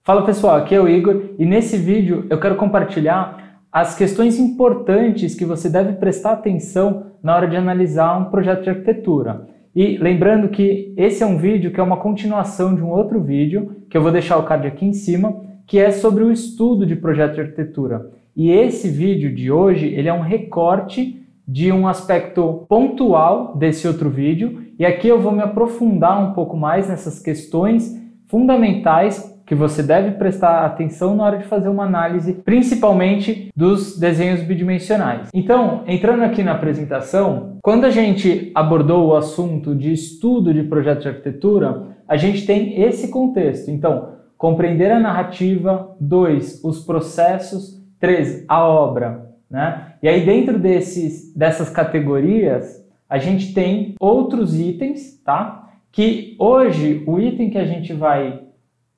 Fala pessoal, aqui é o Igor e nesse vídeo eu quero compartilhar as questões importantes que você deve prestar atenção na hora de analisar um projeto de arquitetura. E lembrando que esse é um vídeo que é uma continuação de um outro vídeo, que eu vou deixar o card aqui em cima, que é sobre o estudo de projeto de arquitetura. E esse vídeo de hoje, ele é um recorte de um aspecto pontual desse outro vídeo, e aqui eu vou me aprofundar um pouco mais nessas questões fundamentais que você deve prestar atenção na hora de fazer uma análise, principalmente dos desenhos bidimensionais. Então, entrando aqui na apresentação, quando a gente abordou o assunto de estudo de projeto de arquitetura, a gente tem esse contexto. Então, compreender a narrativa, 2, os processos, 3, a obra, né? E aí dentro dessas categorias, a gente tem outros itens, tá? Que hoje o item que a gente vai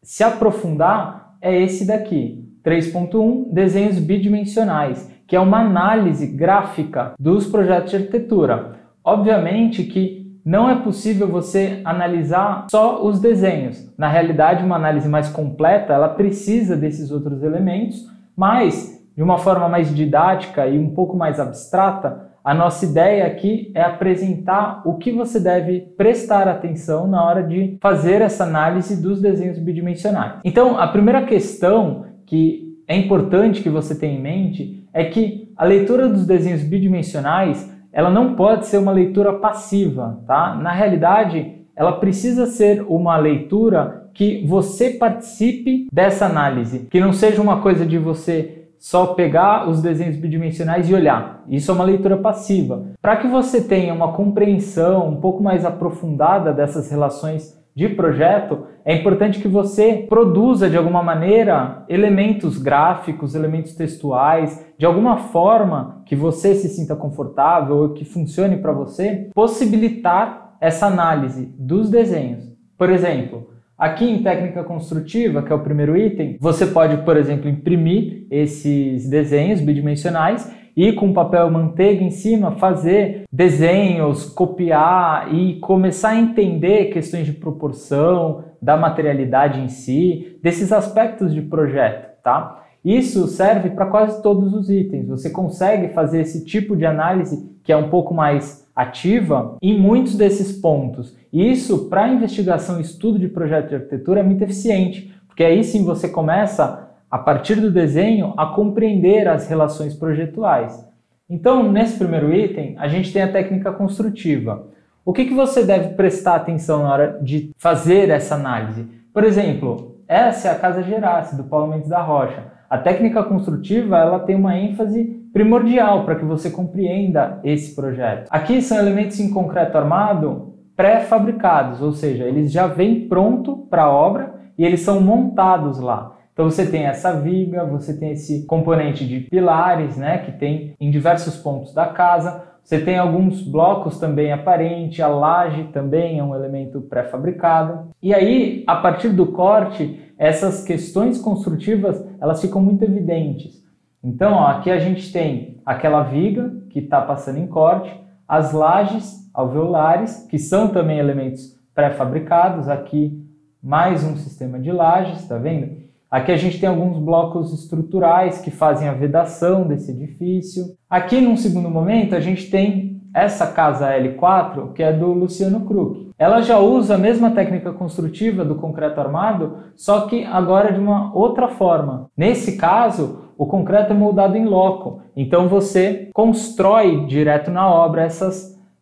se aprofundar é esse daqui, 3.1, desenhos bidimensionais, que é uma análise gráfica dos projetos de arquitetura. Obviamente que não é possível você analisar só os desenhos. Na realidade, uma análise mais completa, ela precisa desses outros elementos, mas de uma forma mais didática e um pouco mais abstrata, a nossa ideia aqui é apresentar o que você deve prestar atenção na hora de fazer essa análise dos desenhos bidimensionais. Então, a primeira questão que é importante que você tenha em mente é que a leitura dos desenhos bidimensionais, ela não pode ser uma leitura passiva, tá? Na realidade, ela precisa ser uma leitura que você participe dessa análise, que não seja uma coisa de você só pegar os desenhos bidimensionais e olhar. Isso é uma leitura passiva. Para que você tenha uma compreensão um pouco mais aprofundada dessas relações de projeto, é importante que você produza de alguma maneira elementos gráficos, elementos textuais, de alguma forma que você se sinta confortável ou que funcione para você, possibilitar essa análise dos desenhos. Por exemplo, aqui em técnica construtiva, que é o primeiro item, você pode, por exemplo, imprimir esses desenhos bidimensionais e com papel manteiga em cima fazer desenhos, copiar e começar a entender questões de proporção, da materialidade em si, desses aspectos de projeto, tá? Isso serve para quase todos os itens. Você consegue fazer esse tipo de análise que é um pouco mais ativa em muitos desses pontos. E isso, para investigação e estudo de projeto de arquitetura, é muito eficiente, porque aí sim você começa, a partir do desenho, a compreender as relações projetuais. Então, nesse primeiro item, a gente tem a técnica construtiva. O que você deve prestar atenção na hora de fazer essa análise? Por exemplo, essa é a Casa Gerace, do Paulo Mendes da Rocha. A técnica construtiva, ela tem uma ênfase primordial para que você compreenda esse projeto. Aqui são elementos em concreto armado pré-fabricados, ou seja, eles já vêm pronto para a obra e eles são montados lá. Então você tem essa viga, você tem esse componente de pilares, né, que tem em diversos pontos da casa. Você tem alguns blocos também aparentes, a laje também é um elemento pré-fabricado. E aí, a partir do corte, essas questões construtivas, elas ficam muito evidentes. Então, ó, aqui a gente tem aquela viga que está passando em corte, as lajes alveolares, que são também elementos pré-fabricados. Aqui, mais um sistema de lajes, tá vendo? Aqui a gente tem alguns blocos estruturais que fazem a vedação desse edifício. Aqui, num segundo momento, a gente tem essa casa L4, que é do Luciano Kruck. Ela já usa a mesma técnica construtiva do concreto armado, só que agora de uma outra forma. Nesse caso, o concreto é moldado em loco, então você constrói direto na obra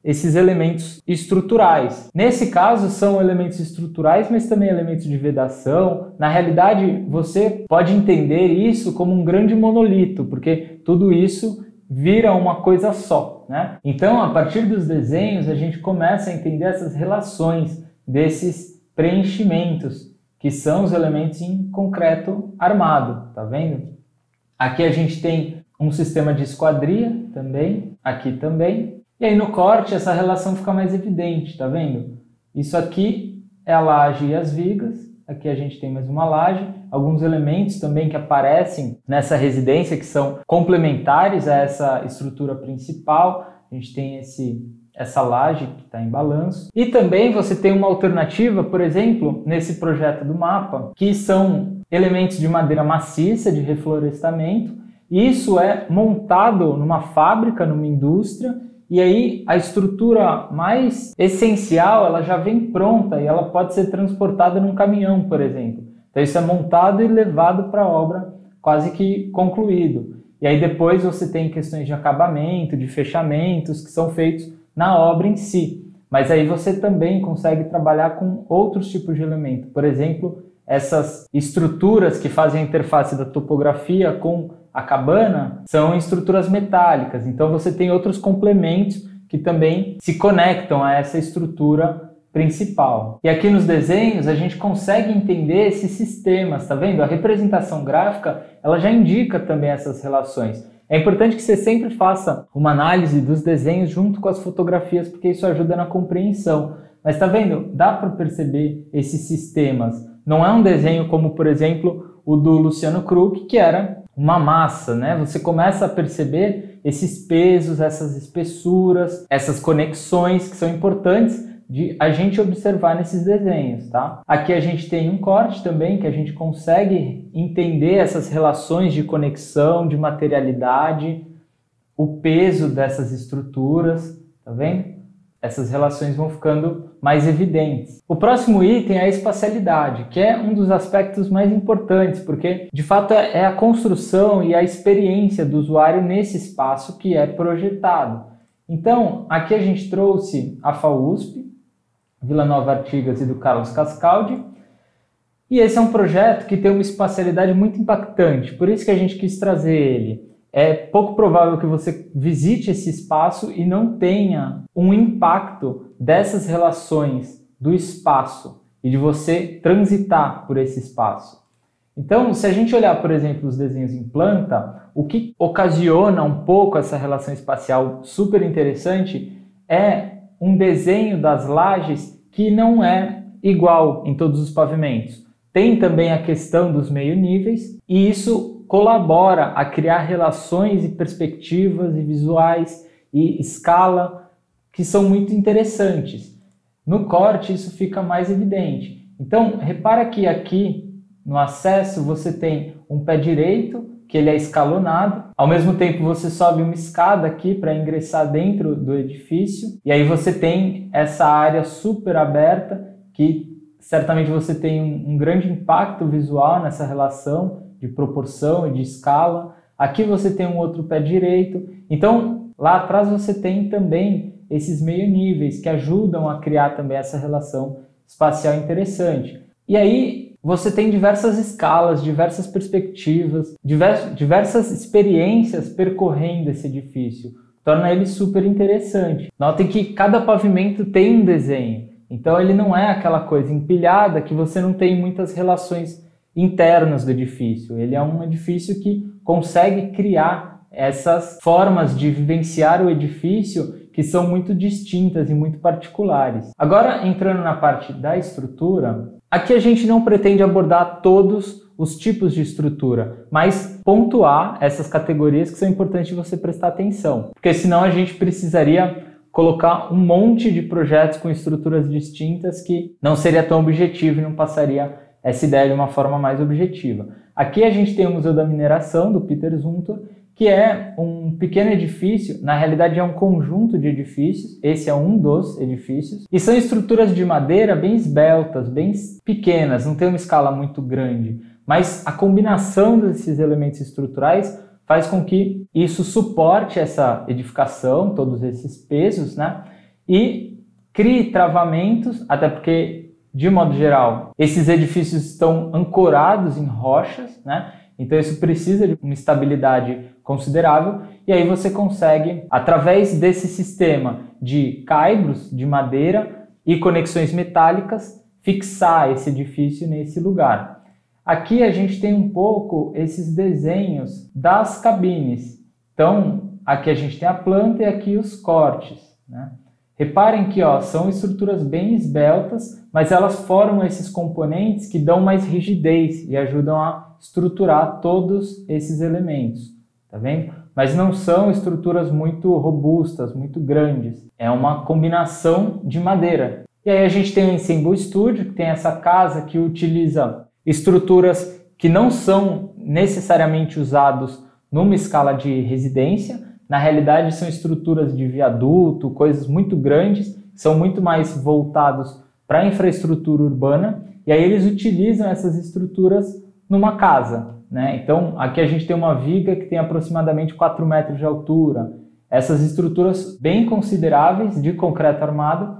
esses elementos estruturais. Nesse caso, são elementos estruturais, mas também elementos de vedação. Na realidade, você pode entender isso como um grande monolito, porque tudo isso vira uma coisa só, né? Então, a partir dos desenhos, a gente começa a entender essas relações desses preenchimentos, que são os elementos em concreto armado, tá vendo? Aqui a gente tem um sistema de esquadria também, aqui também. E aí no corte essa relação fica mais evidente, tá vendo? Isso aqui é a laje e as vigas, aqui a gente tem mais uma laje, alguns elementos também que aparecem nessa residência que são complementares a essa estrutura principal. A gente tem essa laje que está em balanço. E também você tem uma alternativa, por exemplo, nesse projeto do mapa, que são elementos de madeira maciça, de reflorestamento. Isso é montado numa fábrica, numa indústria, e aí a estrutura mais essencial ela já vem pronta e ela pode ser transportada num caminhão, por exemplo. Então isso é montado e levado para a obra quase que concluído. E aí depois você tem questões de acabamento, de fechamentos que são feitos na obra em si. Mas aí você também consegue trabalhar com outros tipos de elemento. Por exemplo, essas estruturas que fazem a interface da topografia com a cabana são estruturas metálicas. Então você tem outros complementos que também se conectam a essa estrutura principal. E aqui nos desenhos a gente consegue entender esses sistemas, tá vendo? A representação gráfica ela já indica também essas relações. É importante que você sempre faça uma análise dos desenhos junto com as fotografias, porque isso ajuda na compreensão. Mas tá vendo? Dá para perceber esses sistemas. Não é um desenho como, por exemplo, o do Luciano Huck, que era uma massa, né? Você começa a perceber esses pesos, essas espessuras, essas conexões que são importantes de a gente observar nesses desenhos, tá? Aqui a gente tem um corte também que a gente consegue entender essas relações de conexão, de materialidade, o peso dessas estruturas, tá vendo? Essas relações vão ficando mais evidentes. O próximo item é a espacialidade, que é um dos aspectos mais importantes, porque de fato é a construção e a experiência do usuário nesse espaço que é projetado. Então, aqui a gente trouxe a FAUSP, Vila Nova Artigas e do Carlos Cascaldi, e esse é um projeto que tem uma espacialidade muito impactante, por isso que a gente quis trazer ele. É pouco provável que você visite esse espaço e não tenha um impacto dessas relações do espaço e de você transitar por esse espaço. Então, se a gente olhar, por exemplo, os desenhos em planta, o que ocasiona um pouco essa relação espacial super interessante é um desenho das lajes que não é igual em todos os pavimentos. Tem também a questão dos meio-níveis e isso colabora a criar relações e perspectivas e visuais e escala que são muito interessantes. No corte isso fica mais evidente. Então, repara que aqui no acesso você tem um pé direito, que ele é escalonado. Ao mesmo tempo você sobe uma escada aqui para ingressar dentro do edifício. E aí você tem essa área super aberta que certamente você tem um grande impacto visual nessa relação de proporção e de escala. Aqui você tem um outro pé direito. Então lá atrás você tem também esses meio níveis que ajudam a criar também essa relação espacial interessante. E aí você tem diversas escalas, diversas perspectivas, diversas experiências percorrendo esse edifício. Torna ele super interessante. Notem que cada pavimento tem um desenho. Então ele não é aquela coisa empilhada que você não tem muitas relações internas do edifício. Ele é um edifício que consegue criar essas formas de vivenciar o edifício que são muito distintas e muito particulares. Agora, entrando na parte da estrutura, aqui a gente não pretende abordar todos os tipos de estrutura, mas pontuar essas categorias que são importantes de você prestar atenção, porque senão a gente precisaria colocar um monte de projetos com estruturas distintas que não seria tão objetivo e não passaria essa ideia de uma forma mais objetiva. Aqui a gente tem o Museu da Mineração, do Peter Zumthor, que é um pequeno edifício, na realidade é um conjunto de edifícios, esse é um dos edifícios, e são estruturas de madeira bem esbeltas, bem pequenas, não tem uma escala muito grande, mas a combinação desses elementos estruturais faz com que isso suporte essa edificação, todos esses pesos, né? E crie travamentos, até porque, de modo geral, esses edifícios estão ancorados em rochas, né? Então isso precisa de uma estabilidade considerável e aí você consegue, através desse sistema de caibros de madeira e conexões metálicas, fixar esse edifício nesse lugar. Aqui a gente tem um pouco esses desenhos das cabines. Então, aqui a gente tem a planta e aqui os cortes, né? Reparem que são estruturas bem esbeltas, mas elas formam esses componentes que dão mais rigidez e ajudam a estruturar todos esses elementos, tá vendo? Mas não são estruturas muito robustas, muito grandes. É uma combinação de madeira. E aí a gente tem o Ensemble Studio, que tem essa casa que utiliza estruturas que não são necessariamente usados numa escala de residência. Na realidade, são estruturas de viaduto, coisas muito grandes, são muito mais voltados para a infraestrutura urbana, e aí eles utilizam essas estruturas numa casa, né? Então, aqui a gente tem uma viga que tem aproximadamente 4 metros de altura. Essas estruturas bem consideráveis de concreto armado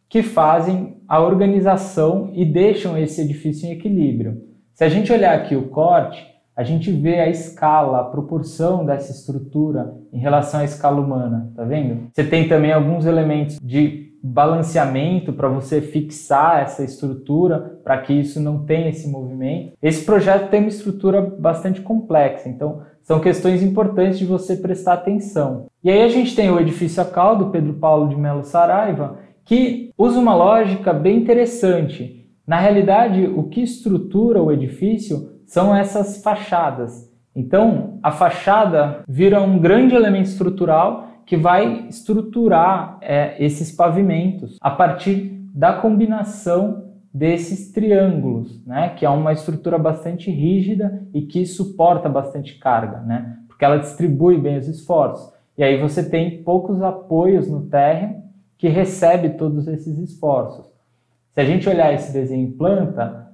que fazem a organização e deixam esse edifício em equilíbrio. Se a gente olhar aqui o corte, a gente vê a escala, a proporção dessa estrutura em relação à escala humana, tá vendo? Você tem também alguns elementos de balanceamento para você fixar essa estrutura, para que isso não tenha esse movimento. Esse projeto tem uma estrutura bastante complexa, então são questões importantes de você prestar atenção. E aí a gente tem o edifício ACAL, do Pedro Paulo de Melo Saraiva, que usa uma lógica bem interessante. Na realidade, o que estrutura o edifício são essas fachadas. Então, a fachada vira um grande elemento estrutural que vai estruturar esses pavimentos a partir da combinação desses triângulos, né? Que é uma estrutura bastante rígida e que suporta bastante carga, né? Porque ela distribui bem os esforços. E aí você tem poucos apoios no térreo que recebe todos esses esforços. Se a gente olhar esse desenho em planta,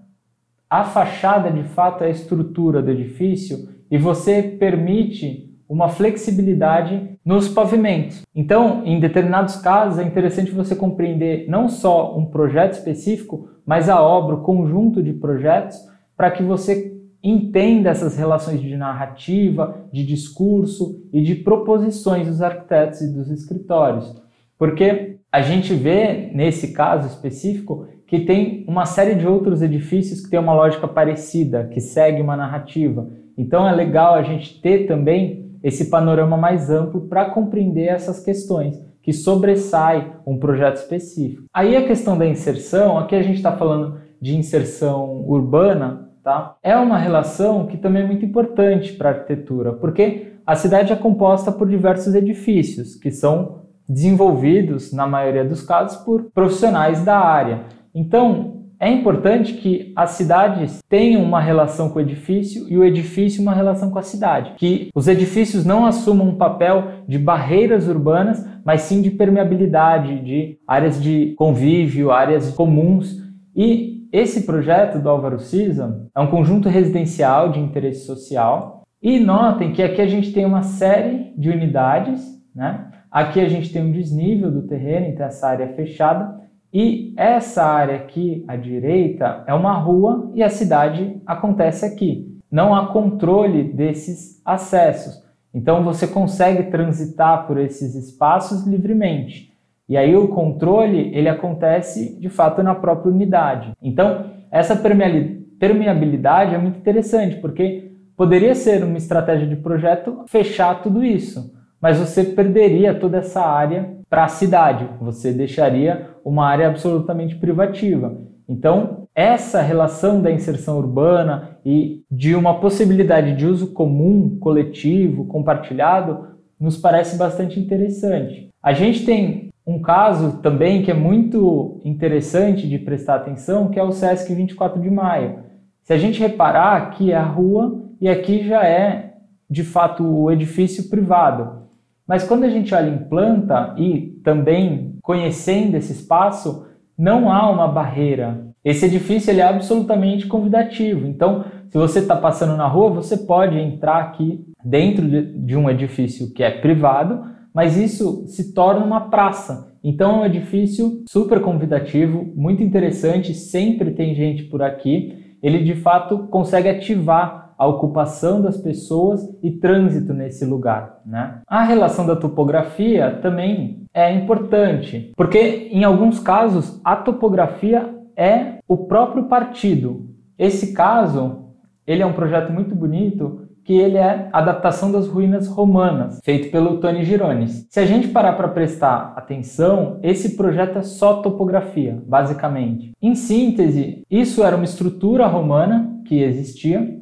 a fachada de fato é a estrutura do edifício e você permite uma flexibilidade nos pavimentos. Então, em determinados casos, é interessante você compreender não só um projeto específico, mas a obra, o conjunto de projetos, para que você entenda essas relações de narrativa, de discurso e de proposições dos arquitetos e dos escritórios. Porque a gente vê, nesse caso específico, que tem uma série de outros edifícios que tem uma lógica parecida, que segue uma narrativa. Então é legal a gente ter também esse panorama mais amplo para compreender essas questões, que sobressai um projeto específico. Aí a questão da inserção, aqui a gente está falando de inserção urbana, tá? É uma relação que também é muito importante para a arquitetura, porque a cidade é composta por diversos edifícios, que são desenvolvidos, na maioria dos casos, por profissionais da área. Então, é importante que as cidades tenham uma relação com o edifício e o edifício uma relação com a cidade. Que os edifícios não assumam um papel de barreiras urbanas, mas sim de permeabilidade, de áreas de convívio, áreas comuns. E esse projeto do Álvaro Siza é um conjunto residencial de interesse social. E notem que aqui a gente tem uma série de unidades, né? Aqui a gente tem um desnível do terreno, então essa área é fechada. E essa área aqui à direita é uma rua e a cidade acontece aqui. Não há controle desses acessos. Então você consegue transitar por esses espaços livremente. E aí o controle ele acontece de fato na própria unidade. Então essa permeabilidade é muito interessante, porque poderia ser uma estratégia de projeto fechar tudo isso, mas você perderia toda essa área para a cidade, você deixaria uma área absolutamente privativa. Então, essa relação da inserção urbana e de uma possibilidade de uso comum, coletivo, compartilhado, nos parece bastante interessante. A gente tem um caso também que é muito interessante de prestar atenção, que é o Sesc 24 de Maio. Se a gente reparar, aqui é a rua e aqui já é, de fato, o edifício privado. Mas quando a gente olha em planta e também conhecendo esse espaço, não há uma barreira. Esse edifício ele é absolutamente convidativo. Então, se você está passando na rua, você pode entrar aqui dentro de um edifício que é privado, mas isso se torna uma praça. Então, é um edifício super convidativo, muito interessante, sempre tem gente por aqui. Ele, de fato, consegue ativar a ocupação das pessoas e trânsito nesse lugar, né? A relação da topografia também é importante, porque em alguns casos a topografia é o próprio partido. Esse caso, ele é um projeto muito bonito, que ele é a adaptação das ruínas romanas, feito pelo Tony Girones. Se a gente parar para prestar atenção, esse projeto é só topografia, basicamente. Em síntese, isso era uma estrutura romana que existia,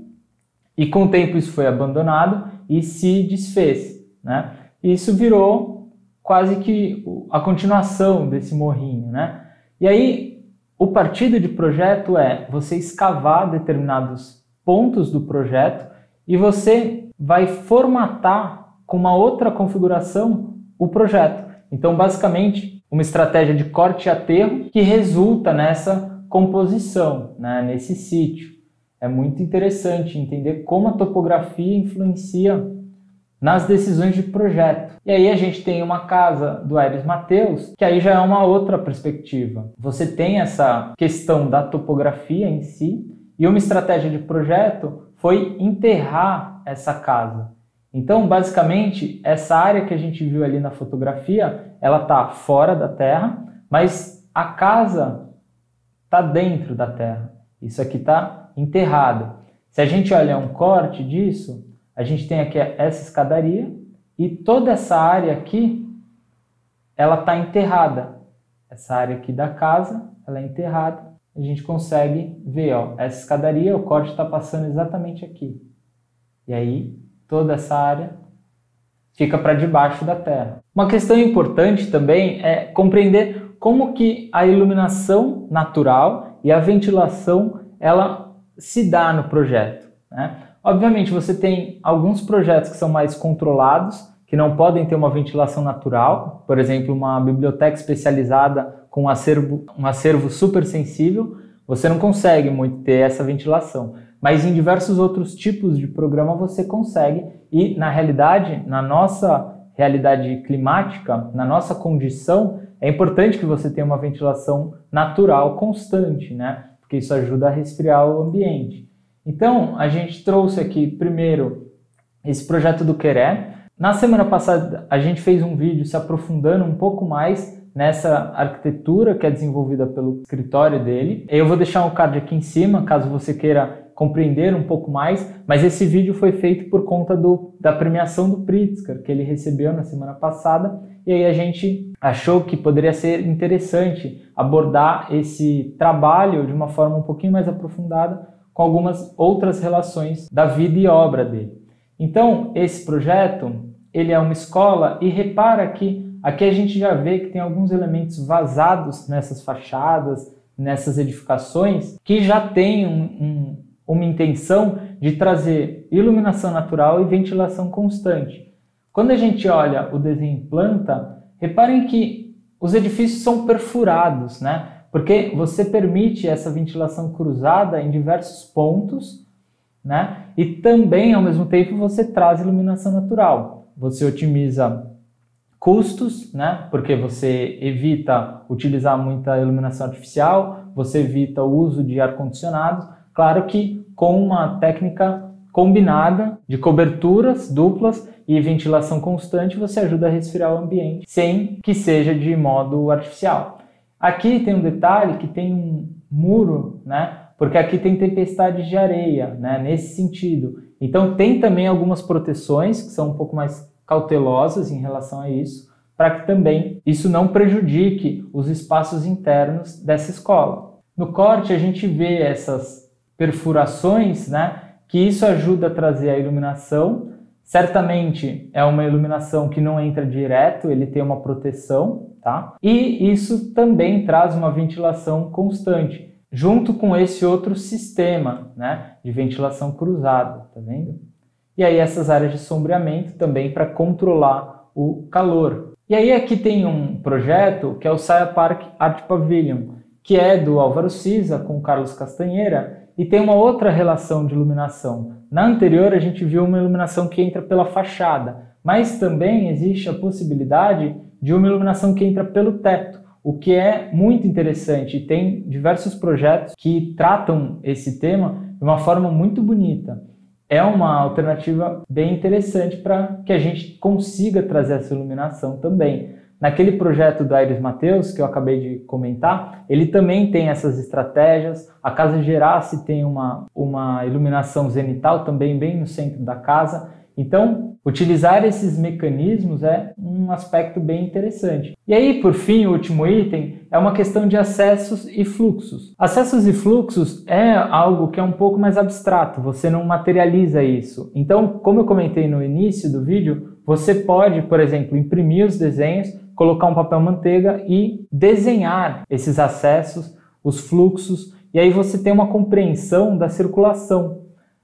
e com o tempo isso foi abandonado e se desfez, né? E isso virou quase que a continuação desse morrinho, né? E aí o partido de projeto é você escavar determinados pontos do projeto e você vai formatar com uma outra configuração o projeto. Então, basicamente, uma estratégia de corte e aterro que resulta nessa composição, né, nesse sítio. É muito interessante entender como a topografia influencia nas decisões de projeto. E aí a gente tem uma casa do Aires Mateus, que aí já é uma outra perspectiva. Você tem essa questão da topografia em si, e uma estratégia de projeto foi enterrar essa casa. Então, basicamente, essa área que a gente viu ali na fotografia, ela está fora da terra, mas a casa está dentro da terra. Isso aqui está enterrado. Se a gente olhar um corte disso, a gente tem aqui essa escadaria e toda essa área aqui, ela está enterrada. Essa área aqui da casa, ela é enterrada. A gente consegue ver, ó, essa escadaria, o corte está passando exatamente aqui. E aí, toda essa área fica para debaixo da terra. Uma questão importante também é compreender como que a iluminação natural e a ventilação, ela se dá no projeto, né? Obviamente, você tem alguns projetos que são mais controlados, que não podem ter uma ventilação natural, por exemplo, uma biblioteca especializada com um acervo super sensível, você não consegue muito ter essa ventilação. Mas em diversos outros tipos de programa você consegue, e na realidade, na nossa realidade climática, na nossa condição, é importante que você tenha uma ventilação natural constante, né? Porque isso ajuda a resfriar o ambiente. Então, a gente trouxe aqui primeiro esse projeto do Queré. Na semana passada, a gente fez um vídeo se aprofundando um pouco mais nessa arquitetura que é desenvolvida pelo escritório dele. Eu vou deixar um card aqui em cima, caso você queira compreender um pouco mais, mas esse vídeo foi feito por conta da premiação do Pritzker, que ele recebeu na semana passada, e aí a gente achou que poderia ser interessante abordar esse trabalho de uma forma um pouquinho mais aprofundada, com algumas outras relações da vida e obra dele. Então, esse projeto, ele é uma escola, e repara que aqui a gente já vê que tem alguns elementos vazados nessas fachadas, nessas edificações, que já tem uma intenção de trazer iluminação natural e ventilação constante. Quando a gente olha o desenho em planta, reparem que os edifícios são perfurados, né? Porque você permite essa ventilação cruzada em diversos pontos, né? E também, ao mesmo tempo, você traz iluminação natural. Você otimiza custos, né? Porque você evita utilizar muita iluminação artificial, você evita o uso de ar-condicionado, claro que com uma técnica combinada de coberturas duplas e ventilação constante, você ajuda a resfriar o ambiente sem que seja de modo artificial. Aqui tem um detalhe que tem um muro, né? Porque aqui tem tempestades de areia, né? Nesse sentido. Então tem também algumas proteções que são um pouco mais cautelosas em relação a isso, para que também isso não prejudique os espaços internos dessa escola. No corte a gente vê essas perfurações, né? Que isso ajuda a trazer a iluminação. Certamente é uma iluminação que não entra direto, ele tem uma proteção, tá? E isso também traz uma ventilação constante, junto com esse outro sistema, né? De ventilação cruzada, tá vendo? E aí essas áreas de sombreamento também para controlar o calor. E aí aqui tem um projeto que é o Saia Park Art Pavilion, que é do Álvaro Siza com o Carlos Castanheira, e tem uma outra relação de iluminação. Na anterior a gente viu uma iluminação que entra pela fachada, mas também existe a possibilidade de uma iluminação que entra pelo teto, o que é muito interessante, e tem diversos projetos que tratam esse tema de uma forma muito bonita. É uma alternativa bem interessante para que a gente consiga trazer essa iluminação também. Naquele projeto do Aires Mateus, que eu acabei de comentar, ele também tem essas estratégias. A Casa Gerace tem uma iluminação zenital também bem no centro da casa. Então, utilizar esses mecanismos é um aspecto bem interessante. E aí, por fim, o último item é uma questão de acessos e fluxos. Acessos e fluxos é algo que é um pouco mais abstrato, você não materializa isso. Então, como eu comentei no início do vídeo, você pode, por exemplo, imprimir os desenhos, colocar um papel manteiga e desenhar esses acessos, os fluxos, e aí você tem uma compreensão da circulação.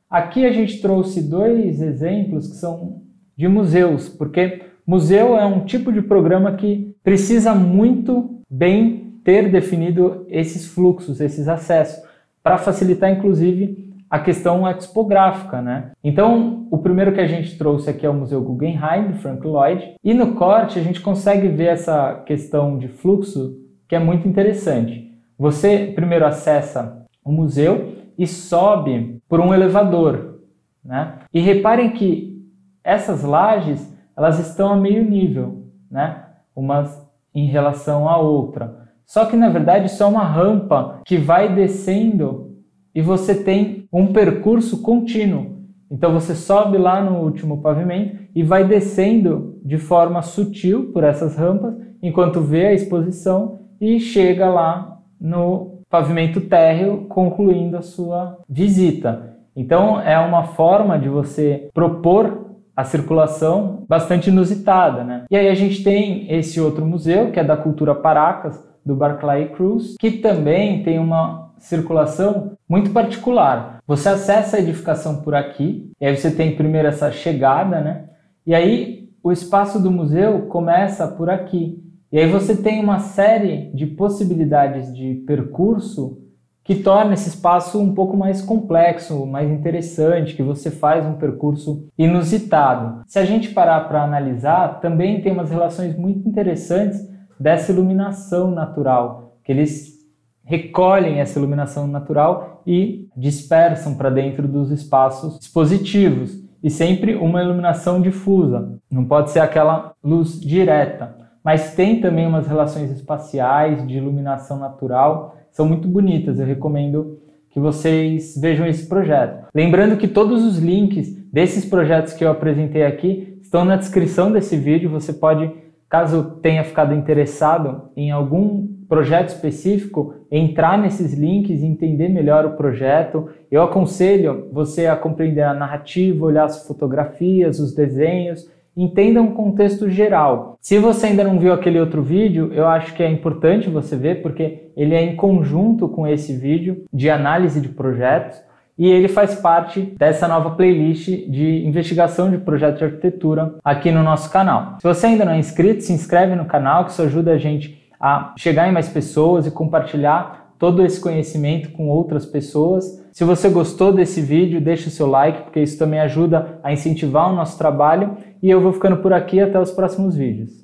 Aqui a gente trouxe dois exemplos que são de museus, porque museu é um tipo de programa que precisa muito bem ter definido esses fluxos, esses acessos, para facilitar inclusive a questão expográfica, né? Então, o primeiro que a gente trouxe aqui é o Museu Guggenheim, do Frank Lloyd, e no corte a gente consegue ver essa questão de fluxo que é muito interessante. Você primeiro acessa o museu e sobe por um elevador, né? E reparem que essas lajes, elas estão a meio nível, né? Umas em relação à outra. Só que, na verdade, isso é uma rampa que vai descendo e você tem um percurso contínuo. Então, você sobe lá no último pavimento e vai descendo de forma sutil por essas rampas, enquanto vê a exposição e chega lá no pavimento térreo, concluindo a sua visita. Então, é uma forma de você propor a circulação bastante inusitada, né? E aí a gente tem esse outro museu, que é da Cultura Paracas, do Barclay Cruz, que também tem uma circulação muito particular. Você acessa a edificação por aqui, e aí você tem primeiro essa chegada, né? E aí o espaço do museu começa por aqui. E aí você tem uma série de possibilidades de percurso que torna esse espaço um pouco mais complexo, mais interessante, que você faz um percurso inusitado. Se a gente parar para analisar, também tem umas relações muito interessantes dessa iluminação natural, que eles recolhem essa iluminação natural e dispersam para dentro dos espaços expositivos, e sempre uma iluminação difusa, não pode ser aquela luz direta, mas tem também umas relações espaciais de iluminação natural, são muito bonitas, eu recomendo que vocês vejam esse projeto. Lembrando que todos os links desses projetos que eu apresentei aqui estão na descrição desse vídeo, você pode, caso tenha ficado interessado em algum projeto específico, entrar nesses links e entender melhor o projeto. Eu aconselho você a compreender a narrativa, olhar as fotografias, os desenhos, entenda um contexto geral. Se você ainda não viu aquele outro vídeo, eu acho que é importante você ver, porque ele é em conjunto com esse vídeo de análise de projetos, e ele faz parte dessa nova playlist de investigação de projetos de arquitetura aqui no nosso canal. Se você ainda não é inscrito, se inscreve no canal, que isso ajuda a gente a chegar em mais pessoas e compartilhar todo esse conhecimento com outras pessoas. Se você gostou desse vídeo, deixa o seu like, porque isso também ajuda a incentivar o nosso trabalho. E eu vou ficando por aqui, até os próximos vídeos.